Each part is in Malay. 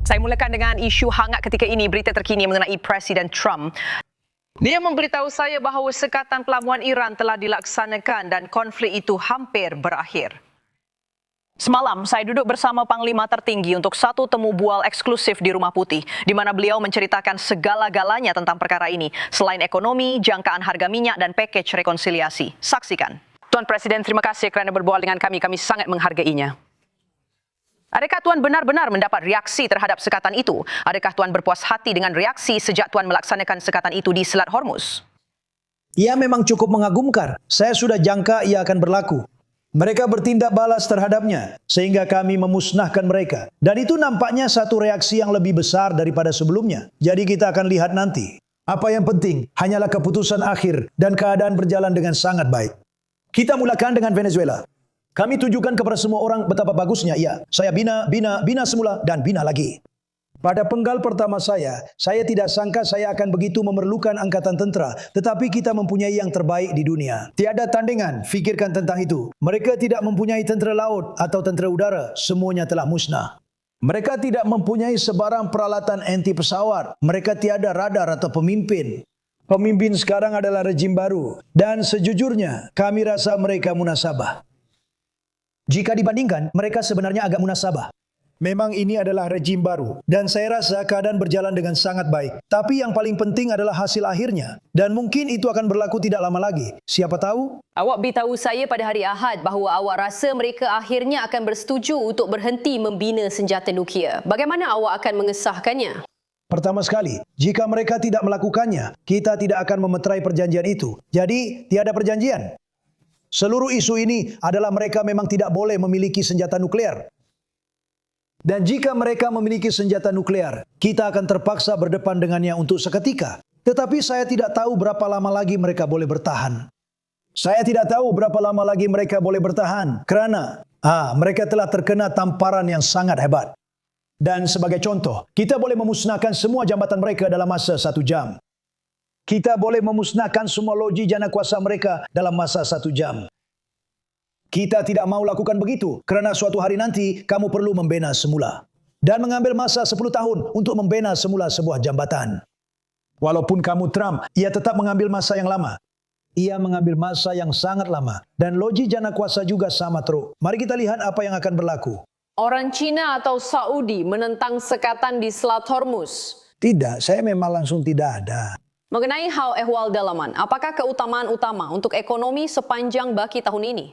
Saya mulakan dengan isu hangat ketika ini, berita terkini mengenai Presiden Trump. Dia memberitahu saya bahawa sekatan pelabuhan Iran telah dilaksanakan dan konflik itu hampir berakhir. Semalam, saya duduk bersama Panglima tertinggi untuk satu temu bual eksklusif di Rumah Putih, di mana beliau menceritakan segala-galanya tentang perkara ini, selain ekonomi, jangkaan harga minyak dan pakej rekonsiliasi. Saksikan. Tuan Presiden, terima kasih kerana berbual dengan kami. Kami sangat menghargainya. Adakah Tuan benar-benar mendapat reaksi terhadap sekatan itu? Adakah Tuan berpuas hati dengan reaksi sejak Tuan melaksanakan sekatan itu di Selat Hormuz? Ia memang cukup mengagumkan. Saya sudah jangka ia akan berlaku. Mereka bertindak balas terhadapnya, sehingga kami memusnahkan mereka. Dan itu nampaknya satu reaksi yang lebih besar daripada sebelumnya. Jadi kita akan lihat nanti. Apa yang penting hanyalah keputusan akhir dan keadaan berjalan dengan sangat baik. Kita mulakan dengan Venezuela. Kami tunjukkan kepada semua orang betapa bagusnya ia. Saya bina semula dan bina lagi. Pada penggal pertama saya tidak sangka saya akan begitu memerlukan angkatan tentera. Tetapi kita mempunyai yang terbaik di dunia. Tiada tandingan, fikirkan tentang itu. Mereka tidak mempunyai tentera laut atau tentera udara. Semuanya telah musnah. Mereka tidak mempunyai sebarang peralatan anti pesawat. Mereka tiada radar atau pemimpin. Pemimpin sekarang adalah rejim baru. Dan sejujurnya, kami rasa mereka munasabah. Jika dibandingkan, mereka sebenarnya agak munasabah. Memang ini adalah rejim baru. Dan saya rasa keadaan berjalan dengan sangat baik. Tapi yang paling penting adalah hasil akhirnya. Dan mungkin itu akan berlaku tidak lama lagi. Siapa tahu? Awak beritahu saya pada hari Ahad bahawa awak rasa mereka akhirnya akan bersetuju untuk berhenti membina senjata nuklear. Bagaimana awak akan mengesahkannya? Pertama sekali, jika mereka tidak melakukannya, kita tidak akan memeterai perjanjian itu. Jadi, tiada perjanjian. Seluruh isu ini adalah mereka memang tidak boleh memiliki senjata nuklear. Dan jika mereka memiliki senjata nuklear, kita akan terpaksa berdepan dengannya untuk seketika. Tetapi saya tidak tahu berapa lama lagi mereka boleh bertahan. Saya tidak tahu berapa lama lagi mereka boleh bertahan. Kerana mereka telah terkena tamparan yang sangat hebat. Dan sebagai contoh, kita boleh memusnahkan semua jambatan mereka dalam masa 1 jam. Kita boleh memusnahkan semua loji jana kuasa mereka dalam masa 1 jam. Kita tidak mau lakukan begitu kerana suatu hari nanti kamu perlu membina semula. Dan mengambil masa 10 tahun untuk membina semula sebuah jambatan. Walaupun kamu Trump, ia tetap mengambil masa yang lama. Ia mengambil masa yang sangat lama. Dan loji jana kuasa juga sama teruk. Mari kita lihat apa yang akan berlaku. Orang Cina atau Saudi menentang sekatan di Selat Hormuz? Tidak, saya memang langsung tidak ada. Mengenai hal ehwal dalaman, apakah keutamaan utama untuk ekonomi sepanjang baki tahun ini?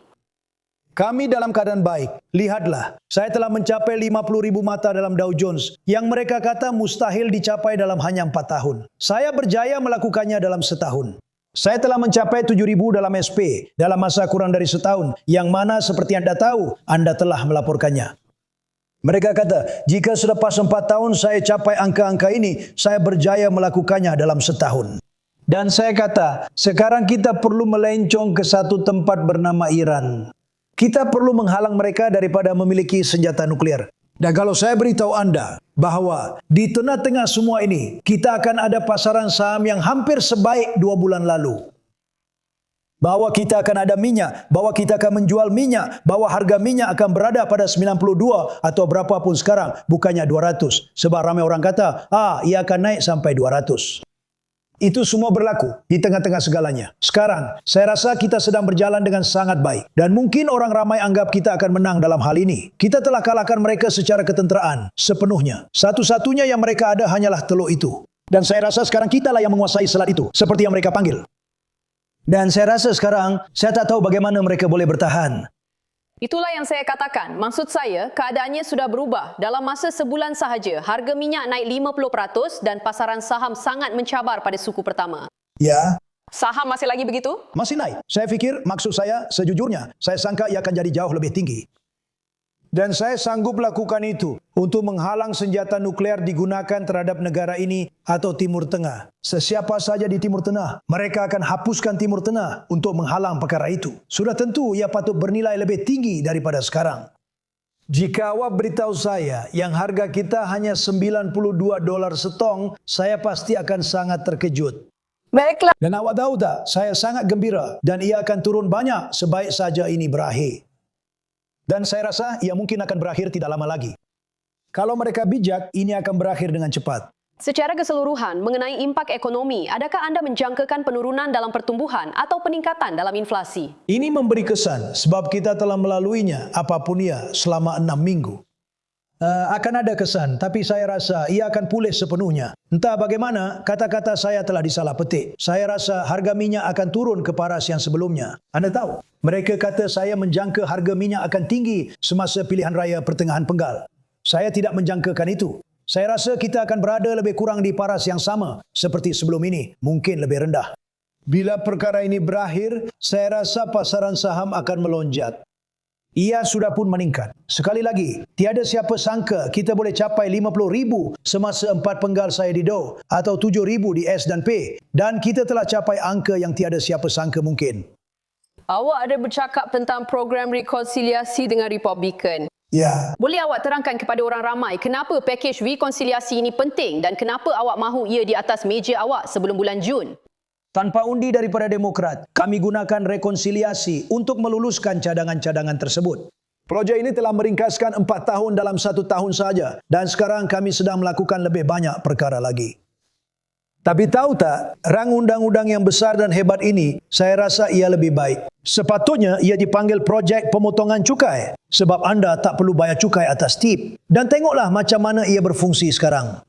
Kami dalam keadaan baik. Lihatlah, saya telah mencapai 50,000 mata dalam Dow Jones yang mereka kata mustahil dicapai dalam hanya 4 tahun. Saya berjaya melakukannya dalam setahun. Saya telah mencapai 7,000 dalam SP dalam masa kurang dari setahun, yang mana seperti Anda tahu, Anda telah melaporkannya. Mereka kata, jika selepas 4 tahun saya capai angka-angka ini, saya berjaya melakukannya dalam setahun. Dan saya kata, sekarang kita perlu melencong ke satu tempat bernama Iran. Kita perlu menghalang mereka daripada memiliki senjata nuklear. Dan kalau saya beritahu Anda bahawa di tengah-tengah semua ini, kita akan ada pasaran saham yang hampir sebaik 2 bulan lalu. Bahawa kita akan ada minyak, bahawa kita akan menjual minyak, bahawa harga minyak akan berada pada 92 atau berapapun sekarang, bukannya 200. Sebab ramai orang kata, ia akan naik sampai 200. Itu semua berlaku di tengah-tengah segalanya. Sekarang, saya rasa kita sedang berjalan dengan sangat baik. Dan mungkin orang ramai anggap kita akan menang dalam hal ini. Kita telah kalahkan mereka secara ketenteraan, sepenuhnya. Satu-satunya yang mereka ada hanyalah teluk itu. Dan saya rasa sekarang kitalah yang menguasai selat itu, seperti yang mereka panggil. Dan saya rasa sekarang, saya tak tahu bagaimana mereka boleh bertahan. Itulah yang saya katakan. Maksud saya, keadaannya sudah berubah. Dalam masa sebulan sahaja, harga minyak naik 50% dan pasaran saham sangat mencabar pada suku pertama. Ya. Saham masih lagi begitu? Masih naik. Saya fikir, maksud saya, sejujurnya, saya sangka ia akan jadi jauh lebih tinggi. Dan saya sanggup lakukan itu untuk menghalang senjata nuklear digunakan terhadap negara ini atau Timur Tengah. Sesiapa saja di Timur Tengah, mereka akan hapuskan Timur Tengah untuk menghalang perkara itu. Sudah tentu ia patut bernilai lebih tinggi daripada sekarang. Jika awak beritahu saya yang harga kita hanya $92 setong, saya pasti akan sangat terkejut. Baiklah. Dan awak tahu tak, saya sangat gembira dan ia akan turun banyak sebaik saja ini berakhir. Dan saya rasa ia mungkin akan berakhir tidak lama lagi. Kalau mereka bijak, ini akan berakhir dengan cepat. Secara keseluruhan, mengenai impak ekonomi, adakah anda menjangkakan penurunan dalam pertumbuhan atau peningkatan dalam inflasi? Ini memberi kesan sebab kita telah melaluinya apapun ia selama 6 minggu. Akan ada kesan, tapi saya rasa ia akan pulih sepenuhnya. Entah bagaimana, kata-kata saya telah disalah petik. Saya rasa harga minyak akan turun ke paras yang sebelumnya. Anda tahu, mereka kata saya menjangka harga minyak akan tinggi semasa pilihan raya pertengahan penggal. Saya tidak menjangkakan itu. Saya rasa kita akan berada lebih kurang di paras yang sama seperti sebelum ini, mungkin lebih rendah. Bila perkara ini berakhir, saya rasa pasaran saham akan melonjak. Ia sudah pun meningkat. Sekali lagi, tiada siapa sangka kita boleh capai 50,000 semasa 4 penggal saya di Dow atau 7,000 di S&P dan kita telah capai angka yang tiada siapa sangka mungkin. Awak ada bercakap tentang program rekonsiliasi dengan Republikan. Ya. Boleh awak terangkan kepada orang ramai kenapa pakej rekonsiliasi ini penting dan kenapa awak mahu ia di atas meja awak sebelum bulan Jun? Tanpa undi daripada Demokrat, kami gunakan rekonsiliasi untuk meluluskan cadangan-cadangan tersebut. Projek ini telah meringkaskan 4 tahun dalam 1 tahun saja dan sekarang kami sedang melakukan lebih banyak perkara lagi. Tapi tahu tak, rang undang-undang yang besar dan hebat ini, saya rasa ia lebih baik. Sepatutnya ia dipanggil projek pemotongan cukai sebab anda tak perlu bayar cukai atas tip. Dan tengoklah macam mana ia berfungsi sekarang.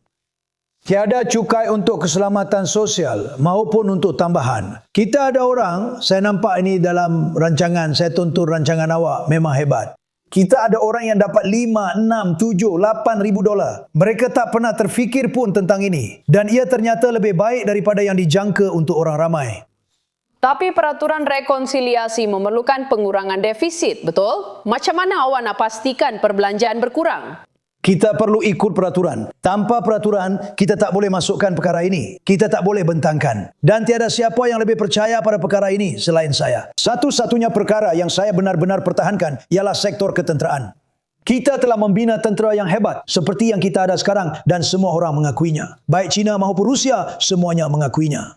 Tiada cukai untuk keselamatan sosial maupun untuk tambahan. Kita ada orang, saya nampak ini dalam rancangan, saya tonton rancangan awak, memang hebat. Kita ada orang yang dapat 5, 6, 7, 8 ribu dolar. Mereka tak pernah terfikir pun tentang ini. Dan ia ternyata lebih baik daripada yang dijangka untuk orang ramai. Tapi peraturan rekonsiliasi memerlukan pengurangan defisit, betul? Macam mana awak nak pastikan perbelanjaan berkurang? Kita perlu ikut peraturan. Tanpa peraturan, kita tak boleh masukkan perkara ini. Kita tak boleh bentangkan. Dan tiada siapa yang lebih percaya pada perkara ini selain saya. Satu-satunya perkara yang saya benar-benar pertahankan ialah sektor ketenteraan. Kita telah membina tentera yang hebat seperti yang kita ada sekarang dan semua orang mengakuinya. Baik China maupun Rusia, semuanya mengakuinya.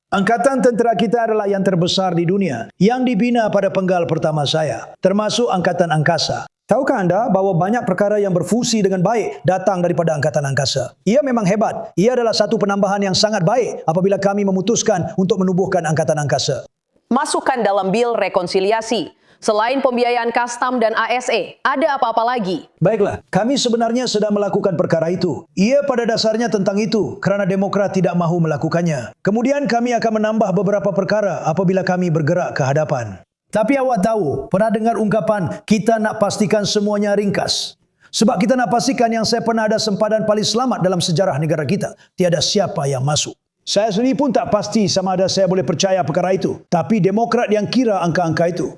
Angkatan tentera kita adalah yang terbesar di dunia yang dibina pada penggal pertama saya, termasuk Angkatan Angkasa. Tahukah anda bahawa banyak perkara yang berfungsi dengan baik datang daripada Angkatan Angkasa? Ia memang hebat. Ia adalah satu penambahan yang sangat baik apabila kami memutuskan untuk menubuhkan Angkatan Angkasa. Masukkan dalam bil rekonsiliasi. Selain pembiayaan kastam dan ASA, ada apa-apa lagi? Baiklah, kami sebenarnya sedang melakukan perkara itu. Ia pada dasarnya tentang itu kerana Demokrat tidak mahu melakukannya. Kemudian kami akan menambah beberapa perkara apabila kami bergerak ke hadapan. Tapi awak tahu, pernah dengar ungkapan, kita nak pastikan semuanya ringkas. Sebab kita nak pastikan yang saya pernah ada sempadan paling selamat dalam sejarah negara kita. Tiada siapa yang masuk. Saya sendiri pun tak pasti sama ada saya boleh percaya perkara itu. Tapi Demokrat yang kira angka-angka itu.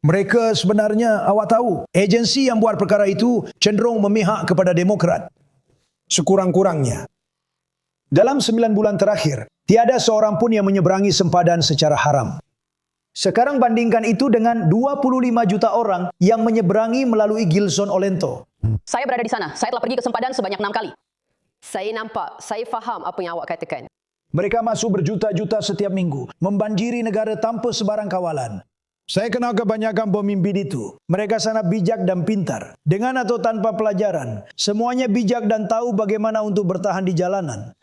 Mereka sebenarnya, awak tahu, agensi yang buat perkara itu cenderung memihak kepada Demokrat. Sekurang-kurangnya. Dalam 9 bulan terakhir, tiada seorang pun yang menyeberangi sempadan secara haram. Sekarang bandingkan itu dengan 25 juta orang yang menyeberangi melalui Gilson Olento. Saya berada di sana. Saya telah pergi ke sempadan sebanyak 6 kali. Saya nampak, saya faham apa yang awak katakan. Mereka masuk berjuta-juta setiap minggu, membanjiri negara tanpa sebarang kawalan. Saya kenal kebanyakan pemimpin itu. Mereka sangat bijak dan pintar. Dengan atau tanpa pelajaran, semuanya bijak dan tahu bagaimana untuk bertahan di jalanan.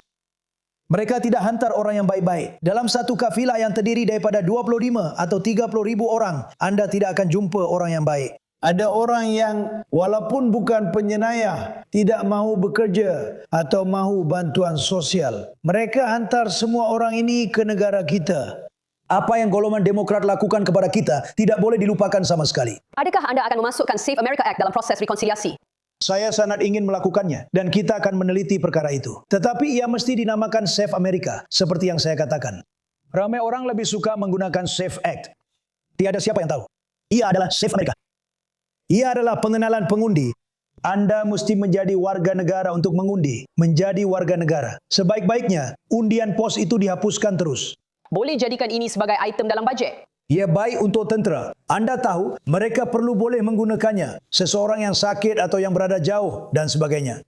Mereka tidak hantar orang yang baik-baik. Dalam satu kafilah yang terdiri daripada 25 atau 30 ribu orang, anda tidak akan jumpa orang yang baik. Ada orang yang walaupun bukan penyenayah, tidak mahu bekerja atau mahu bantuan sosial. Mereka hantar semua orang ini ke negara kita. Apa yang golongan Demokrat lakukan kepada kita tidak boleh dilupakan sama sekali. Adakah anda akan memasukkan Save America Act dalam proses rekonsiliasi? Saya sangat ingin melakukannya dan kita akan meneliti perkara itu. Tetapi ia mesti dinamakan Save America seperti yang saya katakan. Ramai orang lebih suka menggunakan Save Act. Tiada siapa yang tahu. Ia adalah Save America. Ia adalah pengenalan pengundi. Anda mesti menjadi warga negara untuk mengundi. Menjadi warga negara. Sebaik-baiknya, undian pos itu dihapuskan terus. Boleh jadikan ini sebagai item dalam bajet? Ia baik untuk tentera. Anda tahu, mereka perlu boleh menggunakannya. Seseorang yang sakit atau yang berada jauh dan sebagainya.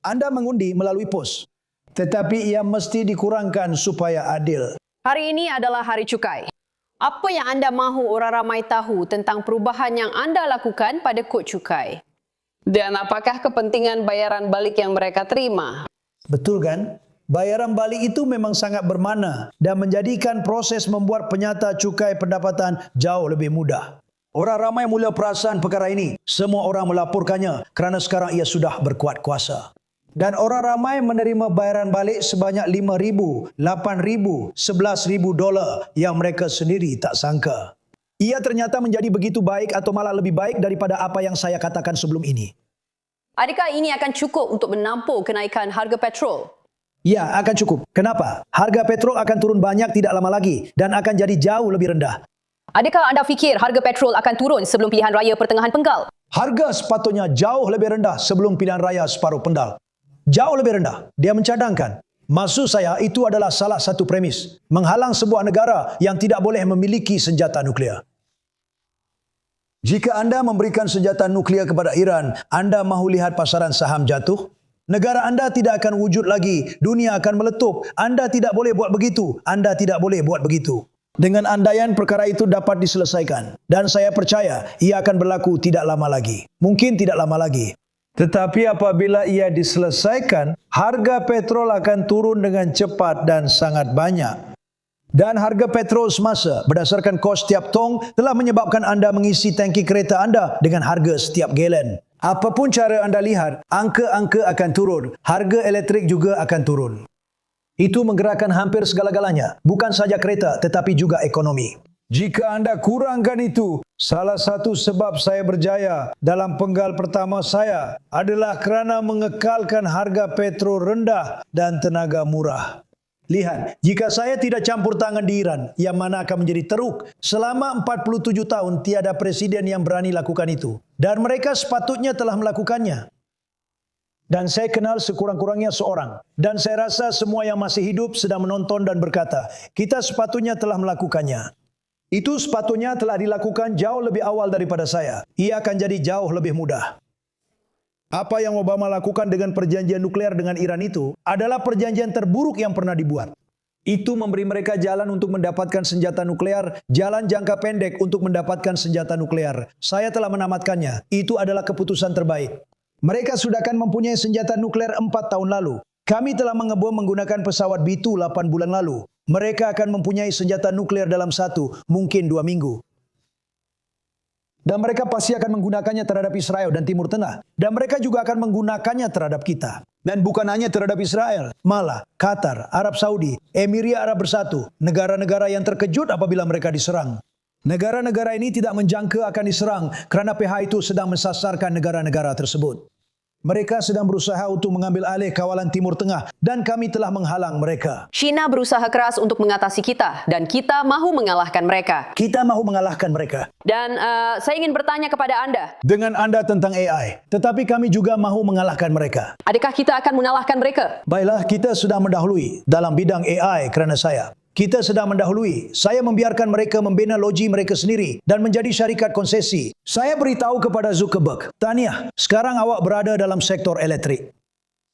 Anda mengundi melalui pos. Tetapi ia mesti dikurangkan supaya adil. Hari ini adalah hari cukai. Apa yang anda mahu orang ramai tahu tentang perubahan yang anda lakukan pada kod cukai? Dan apakah kepentingan bayaran balik yang mereka terima? Betul kan? Bayaran balik itu memang sangat bermakna dan menjadikan proses membuat penyata cukai pendapatan jauh lebih mudah. Orang ramai mula perasan perkara ini. Semua orang melaporkannya kerana sekarang ia sudah berkuat kuasa. Dan orang ramai menerima bayaran balik sebanyak $5,000, $8,000, $11,000 yang mereka sendiri tak sangka. Ia ternyata menjadi begitu baik atau malah lebih baik daripada apa yang saya katakan sebelum ini. Adakah ini akan cukup untuk menampung kenaikan harga petrol? Ya, akan cukup. Kenapa? Harga petrol akan turun banyak tidak lama lagi dan akan jadi jauh lebih rendah. Adakah anda fikir harga petrol akan turun sebelum pilihan raya pertengahan penggal? Harga sepatutnya jauh lebih rendah sebelum pilihan raya separuh penggal. Jauh lebih rendah. Dia mencadangkan. Maksud saya itu adalah salah satu premis. Menghalang sebuah negara yang tidak boleh memiliki senjata nuklear. Jika anda memberikan senjata nuklear kepada Iran, anda mahu lihat pasaran saham jatuh? Negara anda tidak akan wujud lagi. Dunia akan meletup. Anda tidak boleh buat begitu. Anda tidak boleh buat begitu. Dengan andaian perkara itu dapat diselesaikan. Dan saya percaya ia akan berlaku tidak lama lagi. Mungkin tidak lama lagi. Tetapi apabila ia diselesaikan, harga petrol akan turun dengan cepat dan sangat banyak. Dan harga petrol semasa berdasarkan kos setiap tong telah menyebabkan anda mengisi tangki kereta anda dengan harga setiap galen. Apapun cara anda lihat, angka-angka akan turun. Harga elektrik juga akan turun. Itu menggerakkan hampir segala-galanya. Bukan saja kereta tetapi juga ekonomi. Jika anda kurangkan itu, salah satu sebab saya berjaya dalam penggal pertama saya adalah kerana mengekalkan harga petrol rendah dan tenaga murah. Lihat, jika saya tidak campur tangan di Iran, yang mana akan menjadi teruk. Selama 47 tahun, tiada presiden yang berani lakukan itu. Dan mereka sepatutnya telah melakukannya. Dan saya kenal sekurang-kurangnya seorang. Dan saya rasa semua yang masih hidup sedang menonton dan berkata, kita sepatutnya telah melakukannya. Itu sepatutnya telah dilakukan jauh lebih awal daripada saya. Ia akan jadi jauh lebih mudah. Apa yang Obama lakukan dengan perjanjian nuklear dengan Iran itu adalah perjanjian terburuk yang pernah dibuat. Itu memberi mereka jalan untuk mendapatkan senjata nuklear, jalan jangka pendek untuk mendapatkan senjata nuklear. Saya telah menamatkannya. Itu adalah keputusan terbaik. Mereka sudah akan mempunyai senjata nuklear 4 tahun lalu. Kami telah mengebom menggunakan pesawat B-2 8 bulan lalu. Mereka akan mempunyai senjata nuklear dalam 1, mungkin 2 minggu. Dan mereka pasti akan menggunakannya terhadap Israel dan Timur Tengah. Dan mereka juga akan menggunakannya terhadap kita. Dan bukan hanya terhadap Israel, malah Qatar, Arab Saudi, Emiria Arab Bersatu, negara-negara yang terkejut apabila mereka diserang. Negara-negara ini tidak menjangka akan diserang kerana pihak itu sedang mensasarkan negara-negara tersebut. Mereka sedang berusaha untuk mengambil alih kawalan Timur Tengah dan kami telah menghalang mereka. China berusaha keras untuk mengatasi kita dan kita mahu mengalahkan mereka. Kita mahu mengalahkan mereka. Dan saya ingin bertanya kepada anda. Dengan anda tentang AI, tetapi kami juga mahu mengalahkan mereka. Adakah kita akan mengalahkan mereka? Baiklah, kita sudah mendahului dalam bidang AI kerana saya. Kita sedang mendahului. Saya membiarkan mereka membina loji mereka sendiri dan menjadi syarikat konsesi. Saya beritahu kepada Zuckerberg, tahniah, sekarang awak berada dalam sektor elektrik.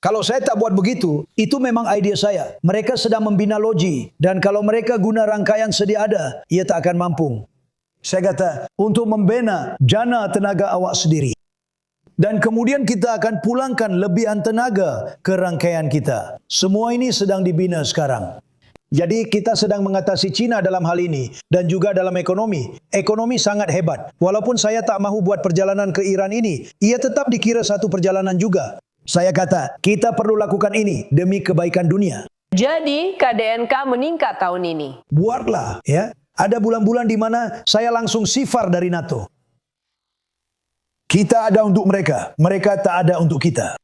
Kalau saya tak buat begitu, itu memang idea saya. Mereka sedang membina loji dan kalau mereka guna rangkaian sedia ada, ia tak akan mampu. Saya kata, untuk membina jana tenaga awak sendiri. Dan kemudian kita akan pulangkan lebihan tenaga ke rangkaian kita. Semua ini sedang dibina sekarang. Jadi kita sedang mengatasi China dalam hal ini dan juga dalam ekonomi. Ekonomi sangat hebat. Walaupun saya tak mahu buat perjalanan ke Iran ini, ia tetap dikira satu perjalanan juga. Saya kata, kita perlu lakukan ini demi kebaikan dunia. Jadi KDNK meningkat tahun ini. Buatlah, ya. Ada bulan-bulan di mana saya langsung sifar dari NATO. Kita ada untuk mereka, mereka tak ada untuk kita.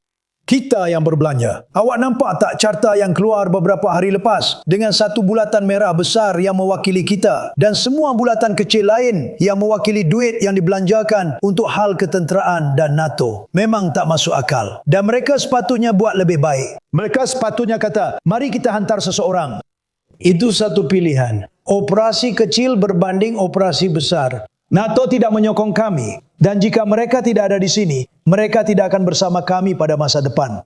Kita yang berbelanja. Awak nampak tak carta yang keluar beberapa hari lepas dengan satu bulatan merah besar yang mewakili kita dan semua bulatan kecil lain yang mewakili duit yang dibelanjakan untuk hal ketenteraan dan NATO. Memang tak masuk akal. Dan mereka sepatutnya buat lebih baik. Mereka sepatutnya kata, mari kita hantar seseorang. Itu satu pilihan. Operasi kecil berbanding operasi besar. NATO tidak menyokong kami. Dan jika mereka tidak ada di sini, mereka tidak akan bersama kami pada masa depan.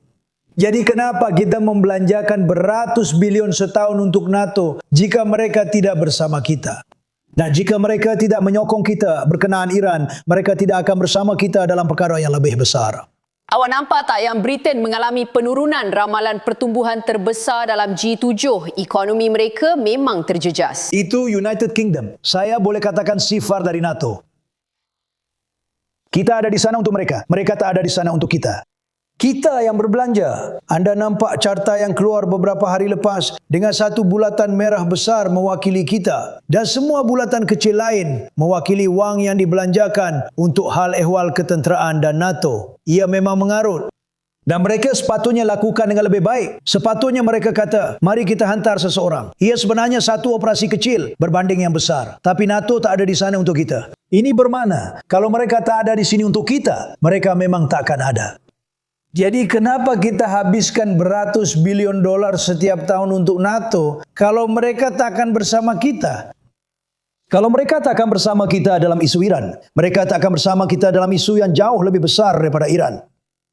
Jadi kenapa kita membelanjakan beratus bilion setahun untuk NATO jika mereka tidak bersama kita? Dan jika mereka tidak menyokong kita berkenaan Iran, mereka tidak akan bersama kita dalam perkara yang lebih besar. Awak nampak tak yang Britain mengalami penurunan ramalan pertumbuhan terbesar dalam G7? Ekonomi mereka memang terjejas. Itu United Kingdom. Saya boleh katakan sifar dari NATO. Kita ada di sana untuk mereka. Mereka tak ada di sana untuk kita. Kita yang berbelanja. Anda nampak carta yang keluar beberapa hari lepas dengan satu bulatan merah besar mewakili kita. Dan semua bulatan kecil lain mewakili wang yang dibelanjakan untuk hal ehwal ketenteraan dan NATO. Ia memang mengarut. Dan mereka sepatutnya lakukan dengan lebih baik. Sepatutnya mereka kata, mari kita hantar seseorang. Ia sebenarnya satu operasi kecil berbanding yang besar. Tapi NATO tak ada di sana untuk kita. Ini bermakna, kalau mereka tak ada di sini untuk kita, mereka memang tak akan ada. Jadi kenapa kita habiskan beratus bilion dolar setiap tahun untuk NATO kalau mereka tak akan bersama kita? Kalau mereka tak akan bersama kita dalam isu Iran, mereka tak akan bersama kita dalam isu yang jauh lebih besar daripada Iran.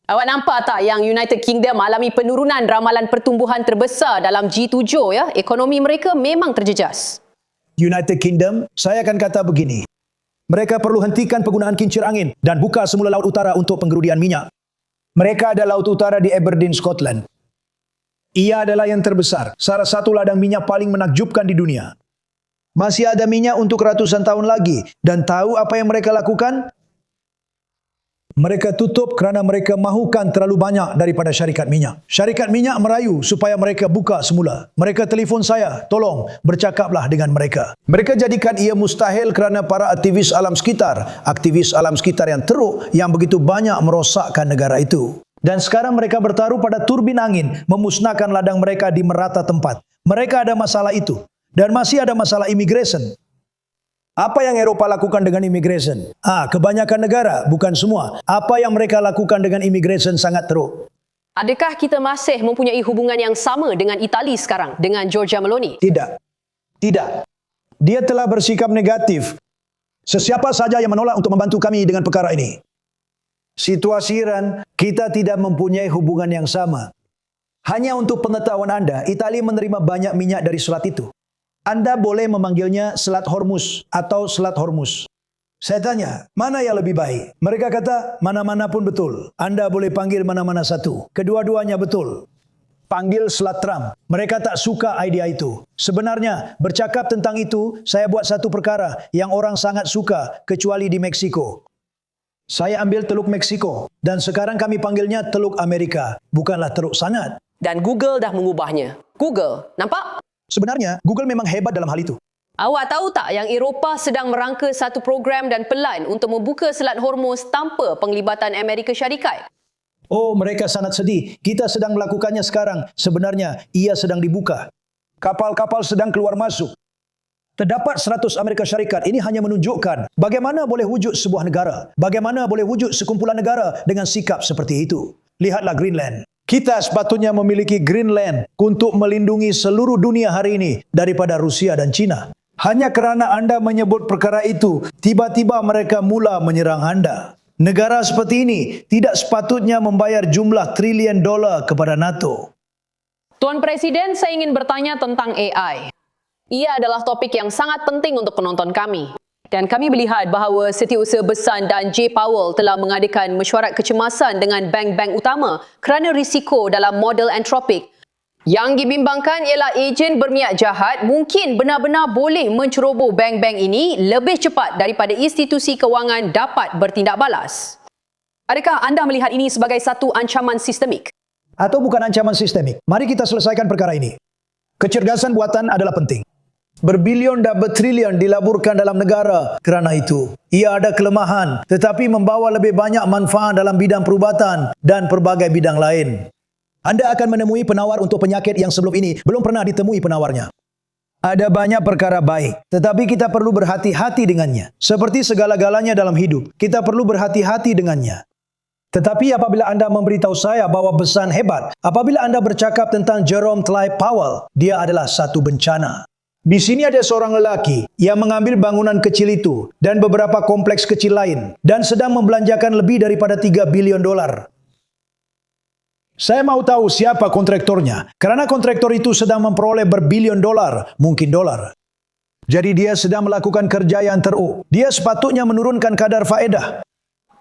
Awak nampak tak yang United Kingdom alami penurunan ramalan pertumbuhan terbesar dalam G7 ya? Ekonomi mereka memang terjejas. United Kingdom, saya akan kata begini. Mereka perlu hentikan penggunaan kincir angin dan buka semula Laut Utara untuk penggerudian minyak. Mereka ada Laut Utara di Aberdeen, Scotland. Ia adalah yang terbesar, salah satu ladang minyak paling menakjubkan di dunia. Masih ada minyak untuk ratusan tahun lagi. Dan tahu apa yang mereka lakukan? Mereka tutup kerana mereka mahukan terlalu banyak daripada syarikat minyak. Syarikat minyak merayu supaya mereka buka semula. Mereka telefon saya, tolong bercakaplah dengan mereka. Mereka jadikan ia mustahil kerana para aktivis alam sekitar yang teruk yang begitu banyak merosakkan negara itu. Dan sekarang mereka bertaruh pada turbin angin, memusnahkan ladang mereka di merata tempat. Mereka ada masalah itu. Dan masih ada masalah immigration. Apa yang Eropah lakukan dengan immigration? Kebanyakan negara, bukan semua. Apa yang mereka lakukan dengan immigration sangat teruk. Adakah kita masih mempunyai hubungan yang sama dengan Itali sekarang, dengan Giorgia Meloni? Tidak. Dia telah bersikap negatif. Sesiapa saja yang menolak untuk membantu kami dengan perkara ini. Situasi Iran, kita tidak mempunyai hubungan yang sama. Hanya untuk pengetahuan Anda, Itali menerima banyak minyak dari selat itu. Anda boleh memanggilnya Selat Hormuz atau Selat Hormuz. Saya tanya, mana yang lebih baik? Mereka kata, mana-mana pun betul. Anda boleh panggil mana-mana satu. Kedua-duanya betul. Panggil Selat Trump. Mereka tak suka idea itu. Sebenarnya, bercakap tentang itu, saya buat satu perkara yang orang sangat suka, kecuali di Meksiko. Saya ambil Teluk Meksiko. Dan sekarang kami panggilnya Teluk Amerika. Bukanlah teruk sangat. Dan Google dah mengubahnya. Google, nampak? Sebenarnya, Google memang hebat dalam hal itu. Awak tahu tak yang Eropah sedang merangka satu program dan pelan untuk membuka Selat Hormuz tanpa penglibatan Amerika Syarikat? Oh, mereka sangat sedih. Kita sedang melakukannya sekarang. Sebenarnya, ia sedang dibuka. Kapal-kapal sedang keluar masuk. Terdapat 100 Amerika Syarikat. Ini hanya menunjukkan bagaimana boleh wujud sebuah negara. Bagaimana boleh wujud sekumpulan negara dengan sikap seperti itu. Lihatlah Greenland. Kita sepatutnya memiliki Greenland untuk melindungi seluruh dunia hari ini daripada Rusia dan China. Hanya kerana Anda menyebut perkara itu, tiba-tiba mereka mula menyerang Anda. Negara seperti ini tidak sepatutnya membayar jumlah trilion dolar kepada NATO. Tuan Presiden, saya ingin bertanya tentang AI. Ia adalah topik yang sangat penting untuk penonton kami. Dan kami melihat bahawa Setiausaha Besar dan J. Powell telah mengadakan mesyuarat kecemasan dengan bank-bank utama kerana risiko dalam model antropik. Yang dibimbangkan ialah ejen berniat jahat mungkin benar-benar boleh menceroboh bank-bank ini lebih cepat daripada institusi kewangan dapat bertindak balas. Adakah anda melihat ini sebagai satu ancaman sistemik? Atau bukan ancaman sistemik? Mari kita selesaikan perkara ini. Kecerdasan buatan adalah penting. Berbilion dan bertrilion dilaburkan dalam negara kerana itu. Ia ada kelemahan tetapi membawa lebih banyak manfaat dalam bidang perubatan dan pelbagai bidang lain. Anda akan menemui penawar untuk penyakit yang sebelum ini belum pernah ditemui penawarnya. Ada banyak perkara baik, tetapi kita perlu berhati-hati dengannya. Seperti segala-galanya dalam hidup, kita perlu berhati-hati dengannya. Tetapi apabila Anda memberitahu saya bahawa pesan hebat, apabila Anda bercakap tentang Jerome Clive Powell, dia adalah satu bencana. Di sini ada seorang lelaki yang mengambil bangunan kecil itu dan beberapa kompleks kecil lain dan sedang membelanjakan lebih daripada 3 bilion dolar. Saya mau tahu siapa kontraktornya, kerana kontraktor itu sedang memperoleh berbilion dolar, mungkin dolar. Jadi dia sedang melakukan kerja yang teruk. Dia sepatutnya menurunkan kadar faedah.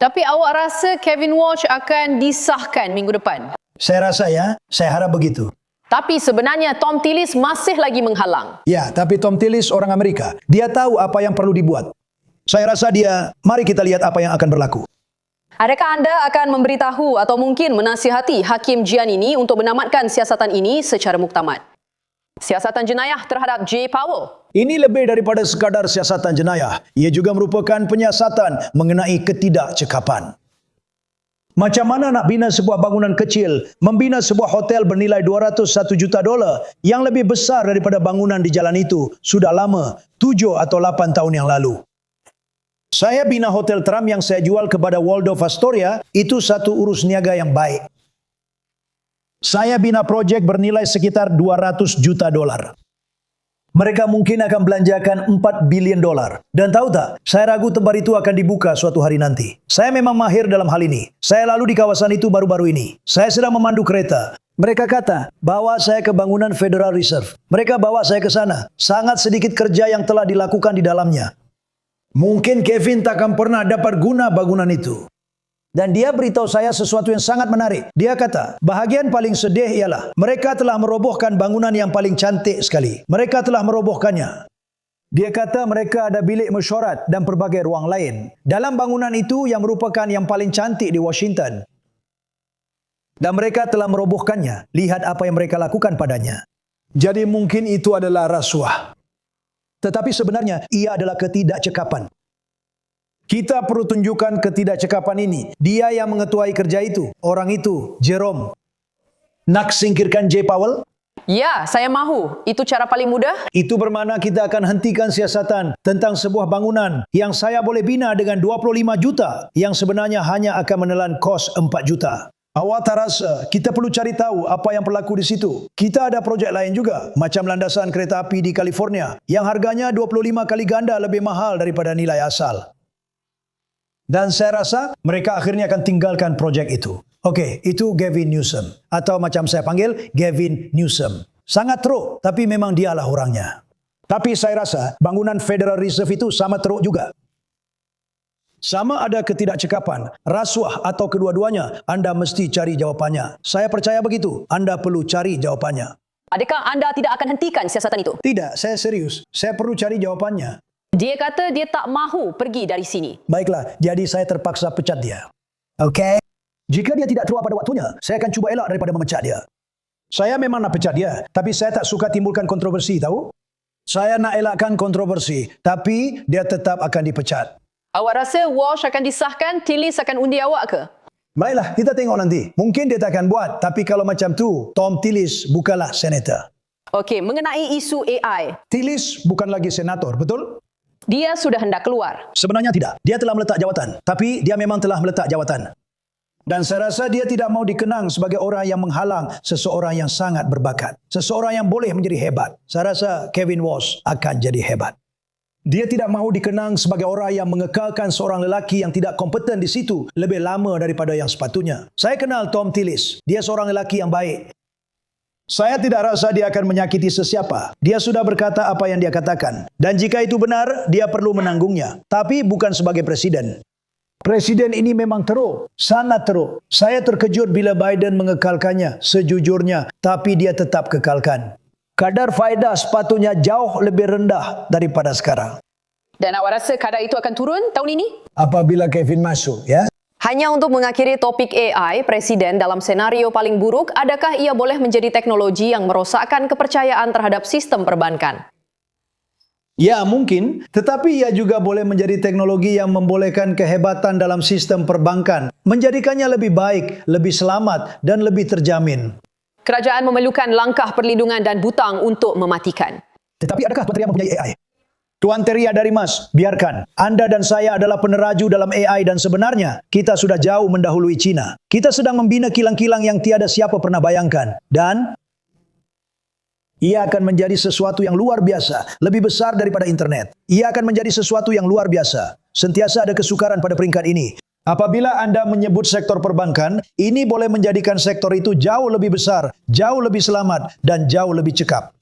Tapi awak rasa Kevin Walsh akan disahkan minggu depan? Saya rasa ya, saya harap begitu. Tapi sebenarnya Tom Tillis masih lagi menghalang. Ya, tapi Tom Tillis orang Amerika. Dia tahu apa yang perlu dibuat. Saya rasa mari kita lihat apa yang akan berlaku. Adakah anda akan memberitahu atau mungkin menasihati Hakim Giannini untuk menamatkan siasatan ini secara muktamad? Siasatan jenayah terhadap Jay Powell. Ini lebih daripada sekadar siasatan jenayah. Ia juga merupakan penyiasatan mengenai ketidakcekapan. Macam mana nak bina sebuah bangunan kecil, membina sebuah hotel bernilai $201 juta yang lebih besar daripada bangunan di jalan itu sudah lama, 7 atau 8 tahun yang lalu. Saya bina hotel Trump yang saya jual kepada Waldorf Astoria, itu satu urus niaga yang baik. Saya bina projek bernilai sekitar $200 juta. Mereka mungkin akan belanjakan $4 bilion. Dan tahu tak, saya ragu tempat itu akan dibuka suatu hari nanti. Saya memang mahir dalam hal ini. Saya lalu di kawasan itu baru-baru ini. Saya sedang memandu kereta. Mereka kata, bawa saya ke bangunan Federal Reserve. Mereka bawa saya ke sana. Sangat sedikit kerja yang telah dilakukan di dalamnya. Mungkin Kevin takkan pernah dapat guna bangunan itu. Dan dia beritahu saya sesuatu yang sangat menarik. Dia kata, bahagian paling sedih ialah mereka telah merobohkan bangunan yang paling cantik sekali. Mereka telah merobohkannya. Dia kata mereka ada bilik mesyuarat dan pelbagai ruang lain. Dalam bangunan itu yang merupakan yang paling cantik di Washington. Dan mereka telah merobohkannya. Lihat apa yang mereka lakukan padanya. Jadi mungkin itu adalah rasuah. Tetapi sebenarnya ia adalah ketidakcekapan. Kita perlu tunjukkan ketidakcekapan ini. Dia yang mengetuai kerja itu. Orang itu, Jerome. Nak singkirkan Jay Powell? Ya, saya mahu. Itu cara paling mudah? Itu bermakna kita akan hentikan siasatan tentang sebuah bangunan yang saya boleh bina dengan 25 juta yang sebenarnya hanya akan menelan kos 4 juta. Awak tak rasa kita perlu cari tahu apa yang berlaku di situ? Kita ada projek lain juga, macam landasan kereta api di California yang harganya 25 kali ganda lebih mahal daripada nilai asal. Dan saya rasa mereka akhirnya akan tinggalkan projek itu. Okey, itu Gavin Newsom. Atau macam saya panggil, Gavin Newsom. Sangat teruk, tapi memang dialah orangnya. Tapi saya rasa bangunan Federal Reserve itu sama teruk juga. Sama ada ketidakcekapan, rasuah atau kedua-duanya, anda mesti cari jawapannya. Saya percaya begitu, anda perlu cari jawapannya. Adakah anda tidak akan hentikan siasatan itu? Tidak, saya serius. Saya perlu cari jawapannya. Dia kata dia tak mahu pergi dari sini. Baiklah, jadi saya terpaksa pecat dia. Okey. Jika dia tidak keluar pada waktunya, saya akan cuba elak daripada memecat dia. Saya memang nak pecat dia, tapi saya tak suka timbulkan kontroversi, tahu? Saya nak elakkan kontroversi, tapi dia tetap akan dipecat. Awak rasa Walsh akan disahkan, Tillis akan undi awak ke? Baiklah, kita tengok nanti. Mungkin dia tak akan buat, tapi kalau macam tu, Tom Tillis bukanlah senator. Okey, mengenai isu AI. Tillis bukan lagi senator, betul? Dia sudah hendak keluar. Sebenarnya tidak. Dia telah meletak jawatan. Tapi dia memang telah meletak jawatan. Dan saya rasa dia tidak mahu dikenang sebagai orang yang menghalang seseorang yang sangat berbakat. Seseorang yang boleh menjadi hebat. Saya rasa Kevin Walsh akan jadi hebat. Dia tidak mahu dikenang sebagai orang yang mengekalkan seorang lelaki yang tidak kompeten di situ lebih lama daripada yang sepatutnya. Saya kenal Tom Tillis. Dia seorang lelaki yang baik. Saya tidak rasa dia akan menyakiti sesiapa. Dia sudah berkata apa yang dia katakan. Dan jika itu benar, dia perlu menanggungnya. Tapi bukan sebagai presiden. Presiden ini memang teruk. Sangat teruk. Saya terkejut bila Biden mengekalkannya. Sejujurnya. Tapi dia tetap kekalkan. Kadar faedah sepatutnya jauh lebih rendah daripada sekarang. Dan awak rasa kadar itu akan turun tahun ini? Apabila Kevin masuk, ya? Hanya untuk mengakhiri topik AI, Presiden dalam senario paling buruk, adakah ia boleh menjadi teknologi yang merosakkan kepercayaan terhadap sistem perbankan? Ya, mungkin. Tetapi ia juga boleh menjadi teknologi yang membolehkan kehebatan dalam sistem perbankan. Menjadikannya lebih baik, lebih selamat dan lebih terjamin. Kerajaan memerlukan langkah perlindungan dan butang untuk mematikan. Tetapi adakah Tuan Teri mempunyai AI? Tuan Teri dari Mas, biarkan. Anda dan saya adalah peneraju dalam AI dan sebenarnya kita sudah jauh mendahului China. Kita sedang membina kilang-kilang yang tiada siapa pernah bayangkan. Dan ia akan menjadi sesuatu yang luar biasa, lebih besar daripada internet. Ia akan menjadi sesuatu yang luar biasa. Sentiasa ada kesukaran pada peringkat ini. Apabila anda menyebut sektor perbankan, ini boleh menjadikan sektor itu jauh lebih besar, jauh lebih selamat dan jauh lebih cekap.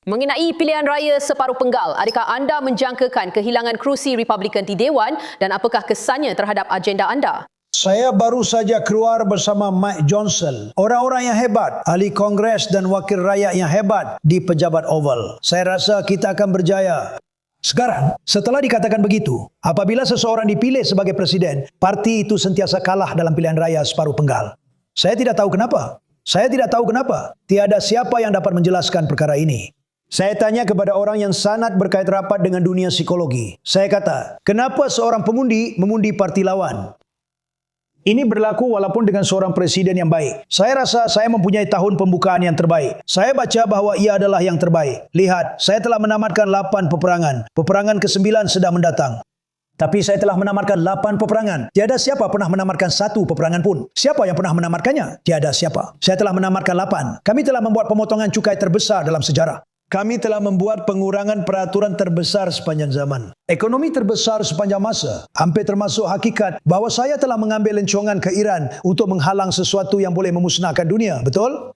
Mengenai pilihan raya separuh penggal, adakah anda menjangkakan kehilangan kerusi Republikan di Dewan dan apakah kesannya terhadap agenda anda? Saya baru saja keluar bersama Mike Johnson, orang-orang yang hebat, ahli Kongres dan wakil rakyat yang hebat di Pejabat Oval. Saya rasa kita akan berjaya. Sekarang, setelah dikatakan begitu, apabila seseorang dipilih sebagai presiden, parti itu sentiasa kalah dalam pilihan raya separuh penggal. Saya tidak tahu kenapa. Tiada siapa yang dapat menjelaskan perkara ini. Saya tanya kepada orang yang sangat berkait rapat dengan dunia psikologi. Saya kata, kenapa seorang pemundi memundi parti lawan? Ini berlaku walaupun dengan seorang presiden yang baik. Saya rasa saya mempunyai tahun pembukaan yang terbaik. Saya baca bahawa ia adalah yang terbaik. Lihat, saya telah menamatkan 8 peperangan. Peperangan ke-9 sedang mendatang. Tapi saya telah menamatkan 8 peperangan. Tiada siapa pernah menamatkan 1 peperangan pun. Siapa yang pernah menamatkannya? Tiada siapa. Saya telah menamatkan 8. Kami telah membuat pemotongan cukai terbesar dalam sejarah. Kami telah membuat pengurangan peraturan terbesar sepanjang zaman. Ekonomi terbesar sepanjang masa. Hampir termasuk hakikat bahawa saya telah mengambil lencongan ke Iran untuk menghalang sesuatu yang boleh memusnahkan dunia. Betul?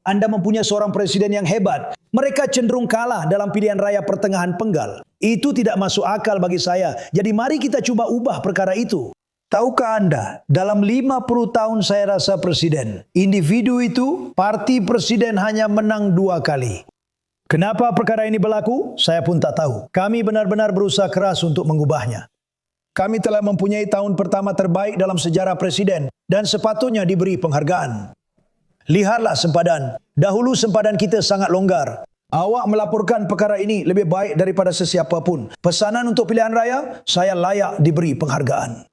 Anda mempunyai seorang presiden yang hebat. Mereka cenderung kalah dalam pilihan raya pertengahan penggal. Itu tidak masuk akal bagi saya. Jadi mari kita cuba ubah perkara itu. Tahukah anda, dalam 50 tahun saya rasa presiden, individu itu, parti presiden hanya menang 2 kali. Kenapa perkara ini berlaku? Saya pun tak tahu. Kami benar-benar berusaha keras untuk mengubahnya. Kami telah mempunyai tahun pertama terbaik dalam sejarah presiden dan sepatutnya diberi penghargaan. Lihatlah sempadan. Dahulu sempadan kita sangat longgar. Awak melaporkan perkara ini lebih baik daripada sesiapa pun. Pesanan untuk pilihan raya, saya layak diberi penghargaan.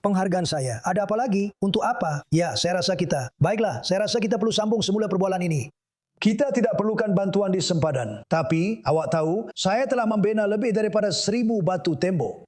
Penghargaan saya. Ada apa lagi? Untuk apa? Ya, saya rasa kita. Baiklah, saya rasa kita perlu sambung semula perbualan ini. Kita tidak perlukan bantuan di sempadan. Tapi, awak tahu, saya telah membina lebih daripada 1000 batu tembok.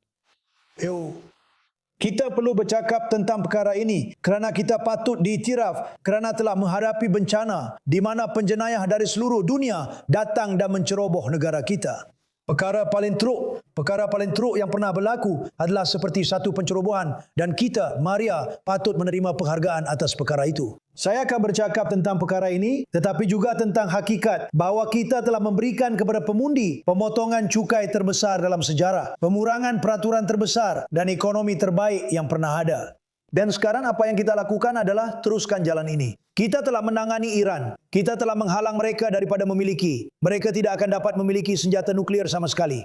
Kita perlu bercakap tentang perkara ini kerana kita patut diiktiraf kerana telah menghadapi bencana di mana penjenayah dari seluruh dunia datang dan menceroboh negara kita. Perkara paling teruk yang pernah berlaku adalah seperti satu pencerobohan dan kita, Maria, patut menerima penghargaan atas perkara itu. Saya akan bercakap tentang perkara ini tetapi juga tentang hakikat bahawa kita telah memberikan kepada pemundi pemotongan cukai terbesar dalam sejarah, pengurangan peraturan terbesar dan ekonomi terbaik yang pernah ada. Dan sekarang apa yang kita lakukan adalah teruskan jalan ini. Kita telah menangani Iran. Kita telah menghalang mereka daripada memiliki. Mereka tidak akan dapat memiliki senjata nuklear sama sekali.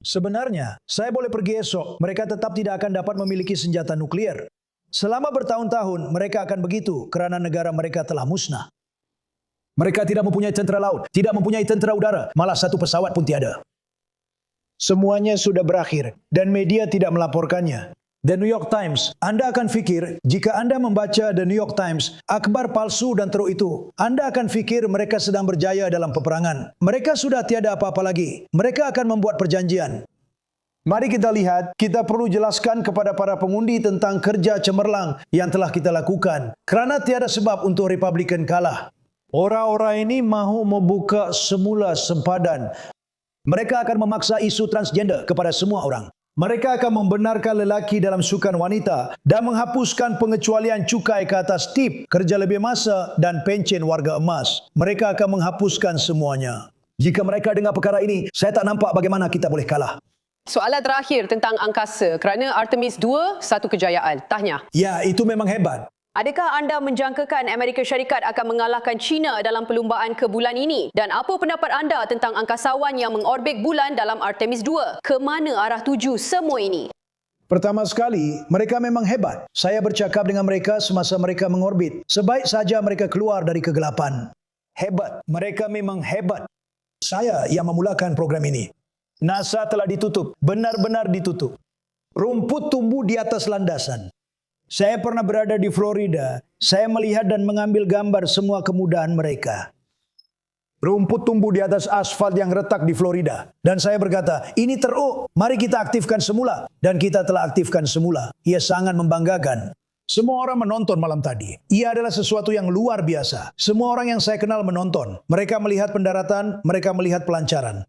Sebenarnya, saya boleh pergi esok. Mereka tetap tidak akan dapat memiliki senjata nuklear. Selama bertahun-tahun, mereka akan begitu kerana negara mereka telah musnah. Mereka tidak mempunyai tentera laut, tidak mempunyai tentera udara, malah satu pesawat pun tiada. Semuanya sudah berakhir dan media tidak melaporkannya. The New York Times, anda akan fikir, jika anda membaca The New York Times, akhbar palsu dan teruk itu, anda akan fikir mereka sedang berjaya dalam peperangan. Mereka sudah tiada apa-apa lagi. Mereka akan membuat perjanjian. Mari kita lihat, kita perlu jelaskan kepada para pengundi tentang kerja cemerlang yang telah kita lakukan. Kerana tiada sebab untuk Republikan kalah. Orang-orang ini mahu membuka semula sempadan. Mereka akan memaksa isu transgender kepada semua orang. Mereka akan membenarkan lelaki dalam sukan wanita dan menghapuskan pengecualian cukai ke atas tip, kerja lebih masa dan pencen warga emas. Mereka akan menghapuskan semuanya. Jika mereka dengar perkara ini, saya tak nampak bagaimana kita boleh kalah. Soalan terakhir tentang angkasa kerana Artemis II satu kejayaan. Tahniah. Ya, itu memang hebat. Adakah anda menjangkakan Amerika Syarikat akan mengalahkan China dalam perlumbaan ke bulan ini? Dan apa pendapat anda tentang angkasawan yang mengorbit bulan dalam Artemis II? Ke mana arah tuju semua ini? Pertama sekali, mereka memang hebat. Saya bercakap dengan mereka semasa mereka mengorbit. Sebaik saja mereka keluar dari kegelapan. Hebat. Mereka memang hebat. Saya yang memulakan program ini. NASA telah ditutup. Benar-benar ditutup. Rumput tumbuh di atas landasan. Saya pernah berada di Florida. Saya melihat dan mengambil gambar semua kemudahan mereka. Rumput tumbuh di atas asfal yang retak di Florida. Dan saya berkata, ini teruk. Mari kita aktifkan semula. Dan kita telah aktifkan semula. Ia sangat membanggakan. Semua orang menonton malam tadi. Ia adalah sesuatu yang luar biasa. Semua orang yang saya kenal menonton. Mereka melihat pendaratan, mereka melihat pelancaran.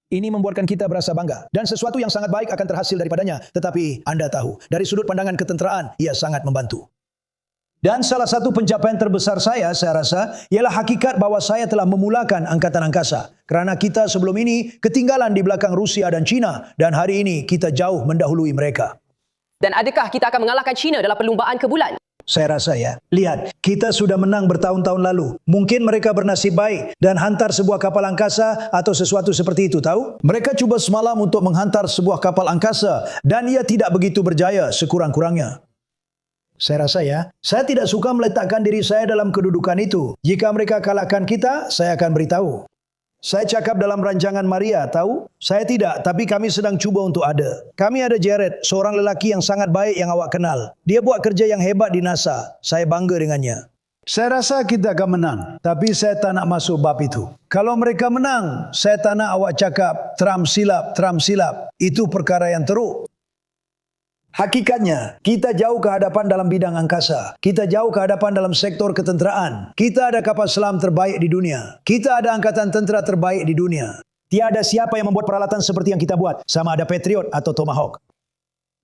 Ini membuatkan kita berasa bangga. Dan sesuatu yang sangat baik akan terhasil daripadanya. Tetapi anda tahu, dari sudut pandangan ketenteraan, ia sangat membantu. Dan salah satu pencapaian terbesar saya rasa, ialah hakikat bahawa saya telah memulakan angkatan angkasa. Kerana kita sebelum ini ketinggalan di belakang Rusia dan China, dan hari ini kita jauh mendahului mereka. Dan adakah kita akan mengalahkan China dalam perlumbaan ke bulan? Saya rasa ya. Lihat, kita sudah menang bertahun-tahun lalu. Mungkin mereka bernasib baik dan hantar sebuah kapal angkasa atau sesuatu seperti itu, tahu? Mereka cuba semalam untuk menghantar sebuah kapal angkasa dan ia tidak begitu berjaya sekurang-kurangnya. Saya rasa ya, saya tidak suka meletakkan diri saya dalam kedudukan itu. Jika mereka kalahkan kita, saya akan beritahu. Saya cakap dalam rancangan Maria, tahu? Saya tidak, tapi kami sedang cuba untuk ada. Kami ada Jared, seorang lelaki yang sangat baik yang awak kenal. Dia buat kerja yang hebat di NASA. Saya bangga dengannya. Saya rasa kita akan menang, tapi saya tak nak masuk bab itu. Kalau mereka menang, saya tak nak awak cakap Trump silap. Itu perkara yang teruk. Hakikatnya, kita jauh ke hadapan dalam bidang angkasa. Kita jauh ke hadapan dalam sektor ketenteraan. Kita ada kapal selam terbaik di dunia. Kita ada angkatan tentera terbaik di dunia. Tiada siapa yang membuat peralatan seperti yang kita buat, sama ada Patriot atau Tomahawk.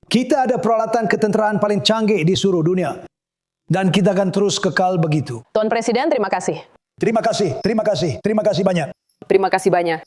Kita ada peralatan ketenteraan paling canggih di seluruh dunia. Dan kita akan terus kekal begitu. Tuan Presiden, terima kasih. Terima kasih banyak. Terima kasih banyak.